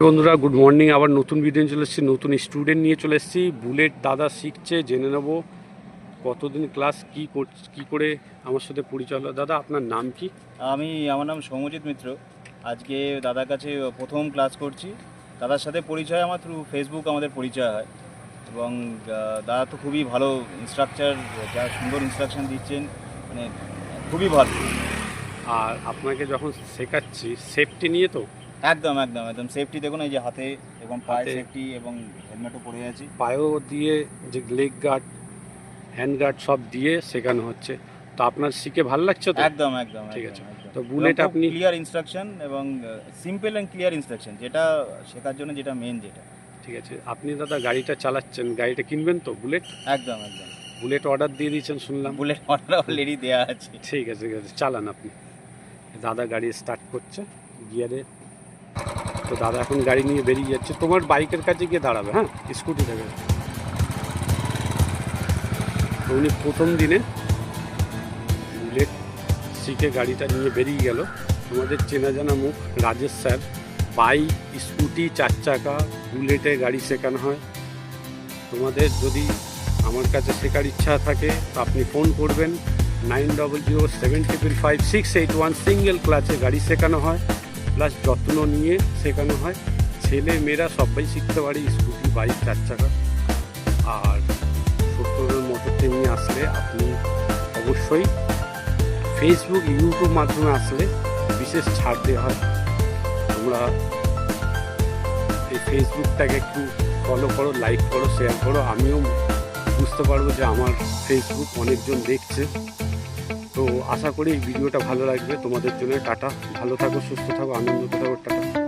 বন্ধুরা good morning. আবার নতুন ভিডিও চলে এসেছি, নতুন স্টুডেন্ট নিয়ে চলে এসেছি। বুলেট দাদা শিখছে, জেনে নেব কতদিন ক্লাস কি করে আমার সাথে পরিচয় হলো। দাদা আপনার নাম কি? আমার নাম সৌম্যজিৎ মিত্র। আজকে দাদার কাছে প্রথম ক্লাস করছি। দাদার সাথে পরিচয় আমার থ্রু ফেসবুক আমাদের পরিচয় হয় এবং দাদা তো খুবই ভালো ইনস্ট্রাকচার, যা সুন্দর ইনস্ট্রাকশন দিচ্ছেন, মানে খুবই ভালো। আর আপনাকে যখন শেখাচ্ছি সেফটি নিয়ে তো? একদম একদম একদম সেফটি দেখুন, এই যে হাতে এবং পায়ে হাতে। সেফটি এবং হেলমেটও পরে আছি। পায়েও দিয়ে যে লেগ গার্ড, হ্যান্ড গার্ড সব দিয়ে শেখানো হচ্ছে। তো আপনার শিখে ভালো লাগছে তো? একদম একদম ঠিক আছে। একদম। তো বুলেট আপনি ক্লিয়ার ইনস্ট্রাকশন এবং সিম্পল অ্যান্ড ক্লিয়ার ইনস্ট্রাকশন, যেটা শেখার জন্য যেটা মেন যেটা। ঠিক আছে, আপনি দাদা গাড়িটা চালাচ্ছেন, গাড়িটা কিনবেন তো বুলেট? একদম একদম। বুলেট অর্ডার দিয়ে দিয়েছেন শুনলাম। বুলেট অর্ডার অলরেডি দেওয়া আছে। ঠিক আছে ঠিক আছে, চালান আপনি। দাদা গাড়ি স্টার্ট করছে গিয়ারে। তো দাদা এখন গাড়ি নিয়ে বেরিয়ে যাচ্ছে, তোমার বাইকের কাছে গিয়ে দাঁড়াবে। হ্যাঁ, স্কুটি থেকে। তো উনি প্রথম দিনে বুলেট শিখে গাড়িটা নিয়ে বেরিয়ে গেল। তোমাদের চেনা জানা মুখ রাজেশ স্যার। বাইক, স্কুটি, 4 চাকা, বুলেটে গাড়ি শেখানো হয়। তোমাদের যদি আমার কাছে শেখার ইচ্ছা থাকে তো আপনি ফোন করবেন 9007555681। সিঙ্গেল ক্লাচে গাড়ি শেখানো হয়, প্লাস যত্ন নিয়ে শেখানো হয়। ছেলে মেয়েরা সবাই শিখতে পারে স্কুটি, বাইক, 4 চাকা। আর 70 মোটরতে নিয়ে আসলে আপনি অবশ্যই ফেসবুক, ইউটিউব মাধ্যমে আসলে বিশেষ ছাড় দেওয়া হয়। তোমরা এই ফেসবুকটাকে একটু ফলো করো, লাইক করো, শেয়ার করো। আমিও বুঝতে পারবো যে আমার ফেসবুক অনেকজন দেখছে। তো আশা করি এই ভিডিওটা ভালো লাগবে তোমাদের জন্য। টাটা, ভালো থাকো, সুস্থ থাকো, আনন্দ থাকো, টাটা।